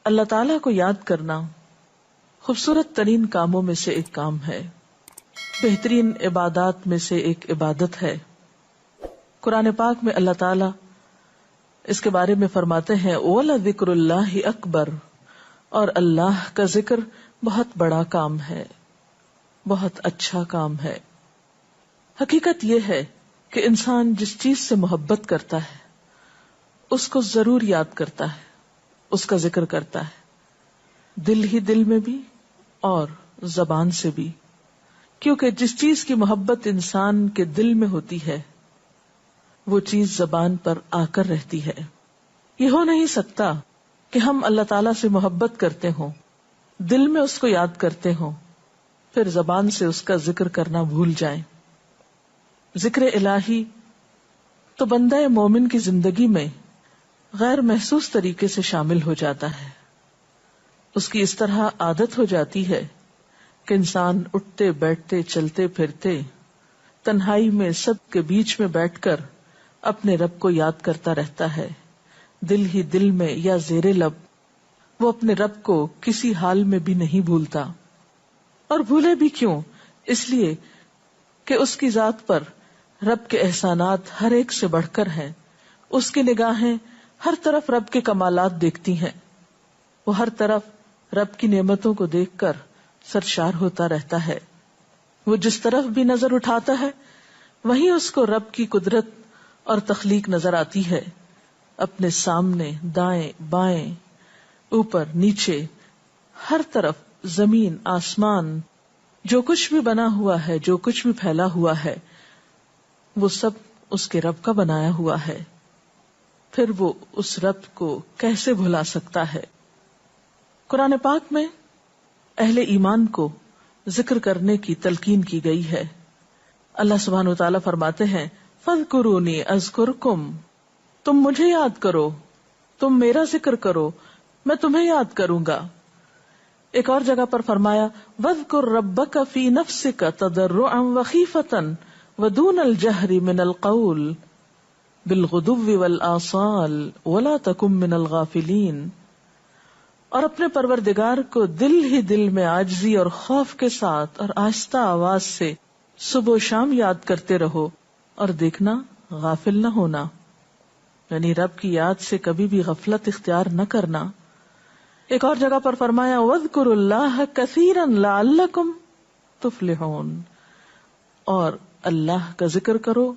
اللہ تعالیٰ کو یاد کرنا خوبصورت ترین کاموں میں سے ایک کام ہے، بہترین عبادات میں سے ایک عبادت ہے۔ قرآن پاک میں اللہ تعالیٰ اس کے بارے میں فرماتے ہیں وَلَذِكْرُ اللَّهِ أَكْبَرُ، اور اللہ کا ذکر بہت بڑا کام ہے، بہت اچھا کام ہے۔ حقیقت یہ ہے کہ انسان جس چیز سے محبت کرتا ہے اس کو ضرور یاد کرتا ہے، اس کا ذکر کرتا ہے، دل ہی دل میں بھی اور زبان سے بھی، کیونکہ جس چیز کی محبت انسان کے دل میں ہوتی ہے وہ چیز زبان پر آ کر رہتی ہے۔ یہ ہو نہیں سکتا کہ ہم اللہ تعالیٰ سے محبت کرتے ہوں، دل میں اس کو یاد کرتے ہوں، پھر زبان سے اس کا ذکر کرنا بھول جائیں۔ ذکر الہی تو بندہ مومن کی زندگی میں غیر محسوس طریقے سے شامل ہو جاتا ہے، اس کی اس طرح عادت ہو جاتی ہے کہ انسان اٹھتے بیٹھتے چلتے پھرتے تنہائی میں سب کے بیچ میں بیٹھ کر اپنے رب کو یاد کرتا رہتا ہے، دل ہی دل میں یا زیر لب وہ اپنے رب کو کسی حال میں بھی نہیں بھولتا۔ اور بھولے بھی کیوں؟ اس لیے کہ اس کی ذات پر رب کے احسانات ہر ایک سے بڑھ کر ہیں، اس کی نگاہیں ہر طرف رب کے کمالات دیکھتی ہیں، وہ ہر طرف رب کی نعمتوں کو دیکھ کر سرشار ہوتا رہتا ہے۔ وہ جس طرف بھی نظر اٹھاتا ہے وہیں اس کو رب کی قدرت اور تخلیق نظر آتی ہے، اپنے سامنے، دائیں بائیں، اوپر نیچے، ہر طرف زمین آسمان، جو کچھ بھی بنا ہوا ہے، جو کچھ بھی پھیلا ہوا ہے، وہ سب اس کے رب کا بنایا ہوا ہے۔ پھر وہ اس رب کو کیسے بھلا سکتا ہے؟ قرآن پاک میں اہل ایمان کو ذکر کرنے کی تلقین کی گئی ہے۔ اللہ سبحانہ و تعالیٰ فرماتے ہیں فَاذْكُرُونِي أَذْكُرْكُمْ، تم مجھے یاد کرو، تم میرا ذکر کرو، میں تمہیں یاد کروں گا۔ ایک اور جگہ پر فرمایا وَاذْكُرْ رَبَّكَ فِي نَفْسِكَ تَضَرُّعًا وَخِيفَةً وَدُونَ الْجَهْرِ مِنَ الْقَوْلِ بِالْغُدُوِّ وَالْآصَالِ وَلَا تَكُن مِّنَ الْغَافِلِينَ، اور اپنے پروردگار کو دل ہی دل میں عاجزی اور خوف کے ساتھ اور آہستہ آواز سے صبح و شام یاد کرتے رہو، اور دیکھنا غافل نہ ہونا، یعنی رب کی یاد سے کبھی بھی غفلت اختیار نہ کرنا۔ ایک اور جگہ پر فرمایا وَاذْكُرُوا اللَّهَ كَثِيرًا لَعَلَّكُمْ تُفْلِحُونَ، اور اللہ کا ذکر کرو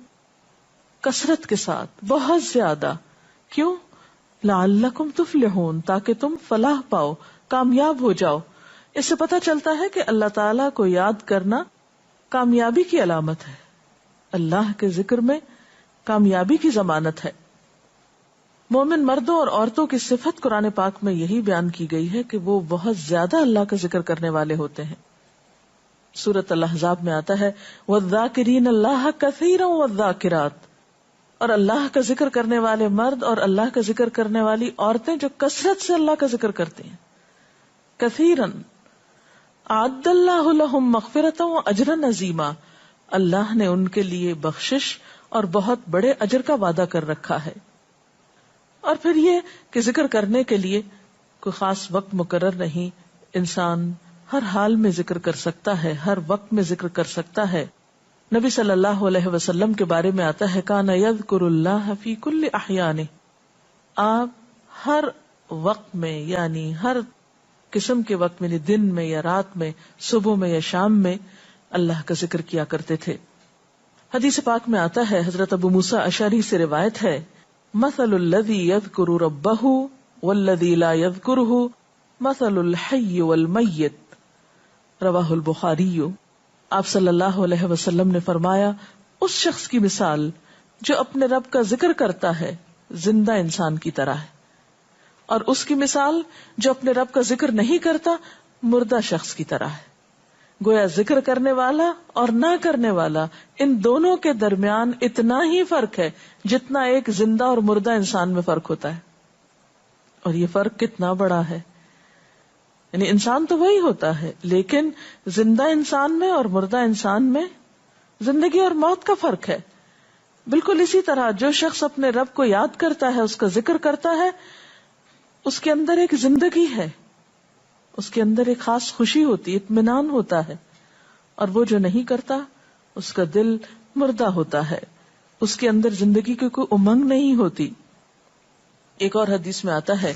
کثرت کے ساتھ، بہت زیادہ۔ کیوں؟ لَعَلَّكُمْ تُفْلِحُونَ، تاکہ تم فلاح پاؤ، کامیاب ہو جاؤ۔ اس سے پتہ چلتا ہے کہ اللہ تعالیٰ کو یاد کرنا کامیابی کی علامت ہے، اللہ کے ذکر میں کامیابی کی ضمانت ہے۔ مومن مردوں اور عورتوں کی صفت قرآن پاک میں یہی بیان کی گئی ہے کہ وہ بہت زیادہ اللہ کا ذکر کرنے والے ہوتے ہیں۔ سورۃ الاحزاب میں آتا ہے وَالذَّاكِرِينَ اللَّهَ كَثِيرًا وَالذَّاكِرَاتِ، اور اللہ کا ذکر کرنے والے مرد اور اللہ کا ذکر کرنے والی عورتیں جو کثرت سے اللہ کا ذکر کرتی ہیں۔ کثیرن اعد اللہ لہم مغفرۃ واجرا عظیما، اللہ نے ان کے لیے بخشش اور بہت بڑے اجر کا وعدہ کر رکھا ہے۔ اور پھر یہ کہ ذکر کرنے کے لیے کوئی خاص وقت مقرر نہیں، انسان ہر حال میں ذکر کر سکتا ہے، ہر وقت میں ذکر کر سکتا ہے۔ نبی صلی اللہ علیہ وسلم کے بارے میں آتا ہے کان یذکر اللہ فی کل احیانہ، آپ ہر وقت میں، یعنی ہر قسم کے وقت میں، دن میں یا رات میں، صبح میں یا شام میں اللہ کا ذکر کیا کرتے تھے۔ حدیث پاک میں آتا ہے، حضرت ابو موسیٰ اشعری سے روایت ہے مثل الذی یذکر ربہ والذی لا یذکرہ مثل الحی والمیت، رواہ البخاری۔ آپ صلی اللہ علیہ وسلم نے فرمایا اس شخص کی مثال جو اپنے رب کا ذکر کرتا ہے زندہ انسان کی طرح ہے، اور اس کی مثال جو اپنے رب کا ذکر نہیں کرتا مردہ شخص کی طرح ہے۔ گویا ذکر کرنے والا اور نہ کرنے والا، ان دونوں کے درمیان اتنا ہی فرق ہے جتنا ایک زندہ اور مردہ انسان میں فرق ہوتا ہے۔ اور یہ فرق کتنا بڑا ہے، یعنی انسان تو وہی ہوتا ہے لیکن زندہ انسان میں اور مردہ انسان میں زندگی اور موت کا فرق ہے۔ بالکل اسی طرح جو شخص اپنے رب کو یاد کرتا ہے، اس کا ذکر کرتا ہے، اس کے اندر ایک زندگی ہے، اس کے اندر ایک خاص خوشی ہوتی ہے، اطمینان ہوتا ہے. اور وہ جو نہیں کرتا اس کا دل مردہ ہوتا ہے، اس کے اندر زندگی کی کوئی امنگ نہیں ہوتی. ایک اور حدیث میں آتا ہے،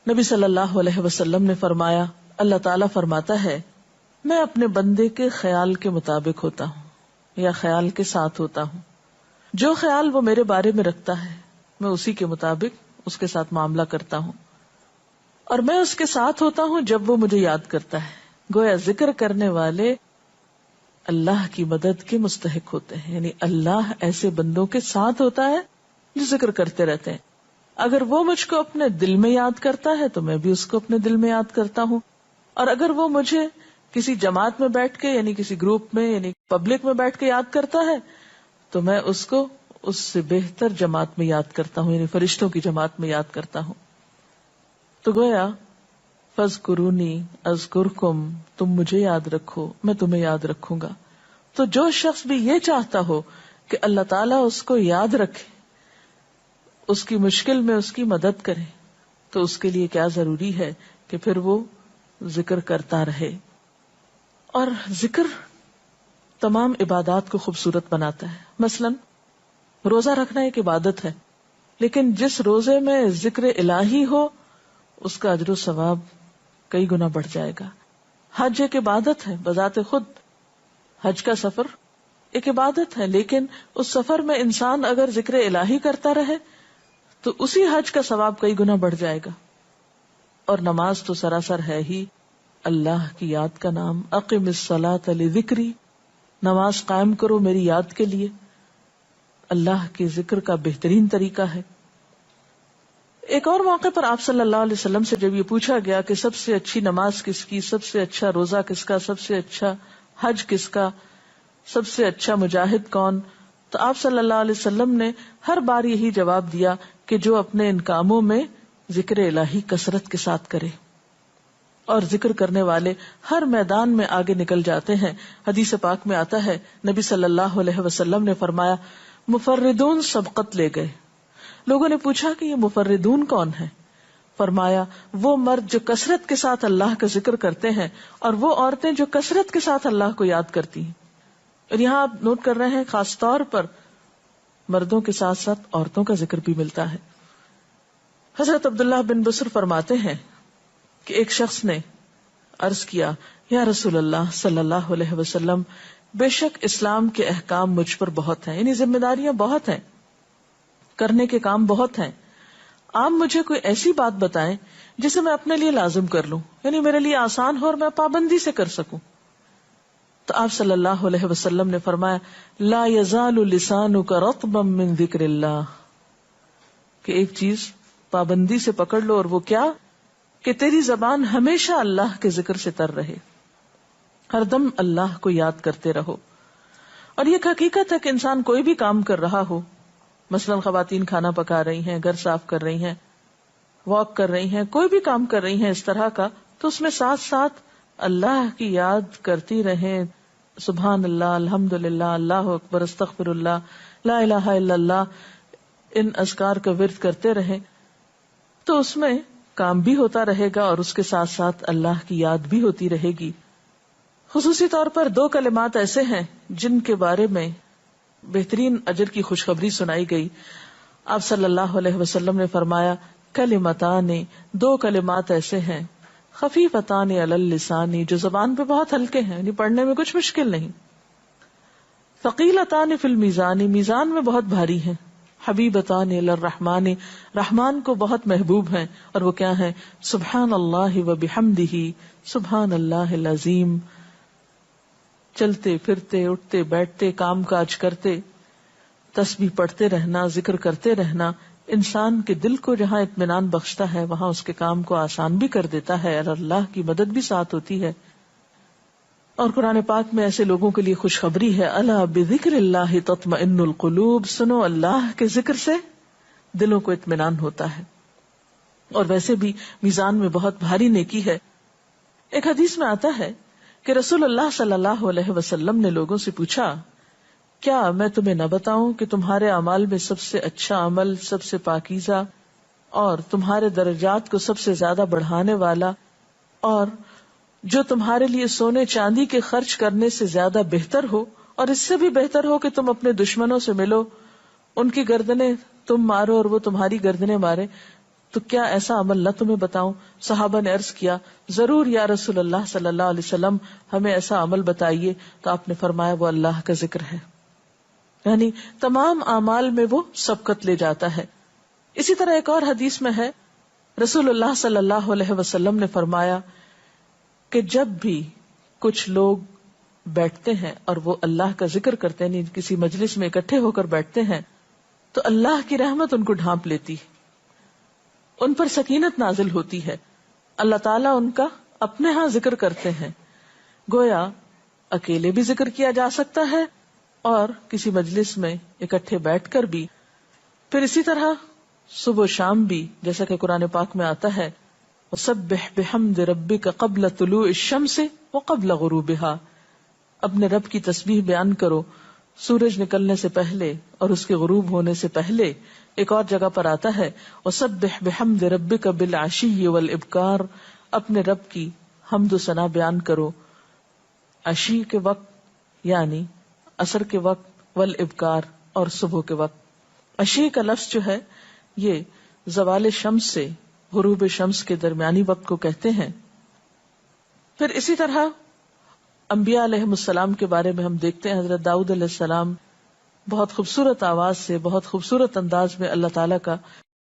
نبی صلی اللہ علیہ وسلم نے فرمایا، اللہ تعالیٰ فرماتا ہے میں اپنے بندے کے خیال کے مطابق ہوتا ہوں یا خیال کے ساتھ ہوتا ہوں. جو خیال وہ میرے بارے میں رکھتا ہے میں اسی کے مطابق اس کے ساتھ معاملہ کرتا ہوں، اور میں اس کے ساتھ ہوتا ہوں جب وہ مجھے یاد کرتا ہے. گویا ذکر کرنے والے اللہ کی مدد کے مستحق ہوتے ہیں، یعنی اللہ ایسے بندوں کے ساتھ ہوتا ہے جو ذکر کرتے رہتے ہیں. اگر وہ مجھ کو اپنے دل میں یاد کرتا ہے تو میں بھی اس کو اپنے دل میں یاد کرتا ہوں، اور اگر وہ مجھے کسی جماعت میں بیٹھ کے یعنی کسی گروپ میں یعنی پبلک میں بیٹھ کے یاد کرتا ہے تو میں اس کو اس سے بہتر جماعت میں یاد کرتا ہوں، یعنی فرشتوں کی جماعت میں یاد کرتا ہوں. تو گویا فاذکرونی اذکرکم، تم مجھے یاد رکھو میں تمہیں یاد رکھوں گا. تو جو شخص بھی یہ چاہتا ہو کہ اللہ تعالیٰ اس کو یاد رکھے، اس کی مشکل میں اس کی مدد کرے، تو اس کے لیے کیا ضروری ہے کہ پھر وہ ذکر کرتا رہے. اور ذکر تمام عبادات کو خوبصورت بناتا ہے. مثلا روزہ رکھنا ایک عبادت ہے، لیکن جس روزے میں ذکر الہی ہو اس کا اجر و ثواب کئی گنا بڑھ جائے گا. حج ایک عبادت ہے بذات خود، حج کا سفر ایک عبادت ہے، لیکن اس سفر میں انسان اگر ذکر الہی کرتا رہے تو اسی حج کا ثواب کئی گنا بڑھ جائے گا. اور نماز تو سراسر ہے ہی اللہ کی یاد کا نام. اقم الصلاۃ لذکری، نماز قائم کرو میری یاد کے لیے. اللہ کے ذکر کا بہترین طریقہ ہے. ایک اور موقع پر آپ صلی اللہ علیہ وسلم سے جب یہ پوچھا گیا کہ سب سے اچھی نماز کس کی، سب سے اچھا روزہ کس کا، سب سے اچھا حج کس کا، سب سے اچھا مجاہد کون، تو آپ صلی اللہ علیہ وسلم نے ہر بار یہی جواب دیا کہ جو اپنے ان کاموں میں ذکر الہی کثرت کے ساتھ کرے. اور ذکر کرنے والے ہر میدان میں آگے نکل جاتے ہیں. حدیث پاک میں آتا ہے نبی صلی اللہ علیہ وسلم نے فرمایا مفردون سبقت لے گئے. لوگوں نے پوچھا کہ یہ مفردون کون ہے؟ فرمایا وہ مرد جو کثرت کے ساتھ اللہ کا ذکر کرتے ہیں اور وہ عورتیں جو کثرت کے ساتھ اللہ کو یاد کرتی ہیں. اور یہاں آپ نوٹ کر رہے ہیں خاص طور پر مردوں کے ساتھ ساتھ عورتوں کا ذکر بھی ملتا ہے. حضرت عبداللہ بن بصر فرماتے ہیں کہ ایک شخص نے عرض کیا یا رسول اللہ صلی اللہ علیہ وسلم، بے شک اسلام کے احکام مجھ پر بہت ہیں، یعنی ذمہ داریاں بہت ہیں، کرنے کے کام بہت ہیں. آپ مجھے کوئی ایسی بات بتائیں جسے میں اپنے لیے لازم کر لوں، یعنی میرے لیے آسان ہو اور میں پابندی سے کر سکوں. تو آپ صلی اللہ علیہ وسلم نے فرمایا لا یزال لسانک رطبا من ذکر اللہ، کہ ایک چیز پابندی سے پکڑ لو، اور وہ کیا کہ تیری زبان ہمیشہ اللہ کے ذکر سے تر رہے، ہر دم اللہ کو یاد کرتے رہو. اور یہ حقیقت ہے کہ انسان کوئی بھی کام کر رہا ہو، مثلا خواتین کھانا پکا رہی ہیں، گھر صاف کر رہی ہیں، واک کر رہی ہیں، کوئی بھی کام کر رہی ہیں اس طرح کا، تو اس میں ساتھ ساتھ اللہ کی یاد کرتی رہیں. سبحان اللہ، الحمدللہ، اللہ اکبر، استغفر اللہ، لا الہ الا اللہ، ان اذکار کا ورد کرتے رہیں، تو اس میں کام بھی ہوتا رہے گا اور اس کے ساتھ ساتھ اللہ کی یاد بھی ہوتی رہے گی. خصوصی طور پر 2 کلمات ایسے ہیں جن کے بارے میں بہترین اجر کی خوشخبری سنائی گئی. آپ صلی اللہ علیہ وسلم نے فرمایا کلمتان، 2 کلمات ایسے ہیں خفیفتان علی اللسان، جو زبان پہ بہت ہلکے ہیں، یعنی پڑھنے میں کچھ مشکل نہیں. ثقیلتان فی المیزان، میزان میں بہت بھاری ہیں. حبیبتان الی الرحمن، رحمان کو بہت محبوب ہیں، اور وہ کیا ہیں؟ سبحان اللہ و بحمدہ، سبحان اللہ العظیم. چلتے پھرتے، اٹھتے بیٹھتے، کام کاج کرتے، تسبیح پڑھتے رہنا، ذکر کرتے رہنا انسان کے دل کو جہاں اطمینان بخشتا ہے وہاں اس کے کام کو آسان بھی کر دیتا ہے، اور اللہ کی مدد بھی ساتھ ہوتی ہے. اور قرآن پاک میں ایسے لوگوں کے لیے خوشخبری ہے، الا بذکر اللہ تطمئن القلوب، سنو اللہ کے ذکر سے دلوں کو اطمینان ہوتا ہے. اور ویسے بھی میزان میں بہت بھاری نیکی ہے. ایک حدیث میں آتا ہے کہ رسول اللہ صلی اللہ علیہ وسلم نے لوگوں سے پوچھا کیا میں تمہیں نہ بتاؤں کہ تمہارے اعمال میں سب سے اچھا عمل، سب سے پاکیزہ اور تمہارے درجات کو سب سے زیادہ بڑھانے والا، اور جو تمہارے لیے سونے چاندی کے خرچ کرنے سے زیادہ بہتر ہو، اور اس سے بھی بہتر ہو کہ تم اپنے دشمنوں سے ملو، ان کی گردنیں تم مارو اور وہ تمہاری گردنیں مارے، تو کیا ایسا عمل نہ تمہیں بتاؤں؟ صحابہ نے عرض کیا، ضرور یا رسول اللہ صلی اللہ علیہ وسلم، ہمیں ایسا عمل بتائیے. تو آپ نے فرمایا وہ اللہ کا ذکر ہے، یعنی تمام اعمال میں وہ سبقت لے جاتا ہے. اسی طرح ایک اور حدیث میں ہے، رسول اللہ صلی اللہ علیہ وسلم نے فرمایا کہ جب بھی کچھ لوگ بیٹھتے ہیں اور وہ اللہ کا ذکر کرتے ہیں، یعنی کسی مجلس میں اکٹھے ہو کر بیٹھتے ہیں، تو اللہ کی رحمت ان کو ڈھانپ لیتی، ان پر سکینت نازل ہوتی ہے. اللہ تعالیٰ ان کا اپنے ہاں ذکر کرتے ہیں. گویا اکیلے بھی ذکر کیا جا سکتا ہے اور کسی مجلس میں اکٹھے بیٹھ کر بھی. پھر اسی طرح صبح و شام بھی، جیسا کہ قرآن پاک میں آتا ہے، وَسَبِّحْ بِحَمْدِ رَبِّكَ قَبْلَ طُلُوعِ الشَّمْسِ وَقَبْلَ غُرُوبِهَا، اپنے رب کی تسبیح بیان کرو سورج نکلنے سے پہلے اور اس کے غروب ہونے سے پہلے. ایک اور جگہ پر آتا ہے وَسَبِّحْ بِحَمْدِ رَبِّكَ بِالْعَشِيِّ وَالْإِبْكَارِ، اپنے رب کی حمد و ثنا بیان کرو عشی کے وقت یعنی عصر کے وقت، والابکار اور صبح کے وقت. عشی کا لفظ جو ہے یہ زوال شمس سے غروب شمس کے درمیانی وقت کو کہتے ہیں. پھر اسی طرح انبیاء علیہ السلام کے بارے میں ہم دیکھتے ہیں، حضرت داؤد علیہ السلام بہت خوبصورت آواز سے، بہت خوبصورت انداز میں اللہ تعالیٰ کا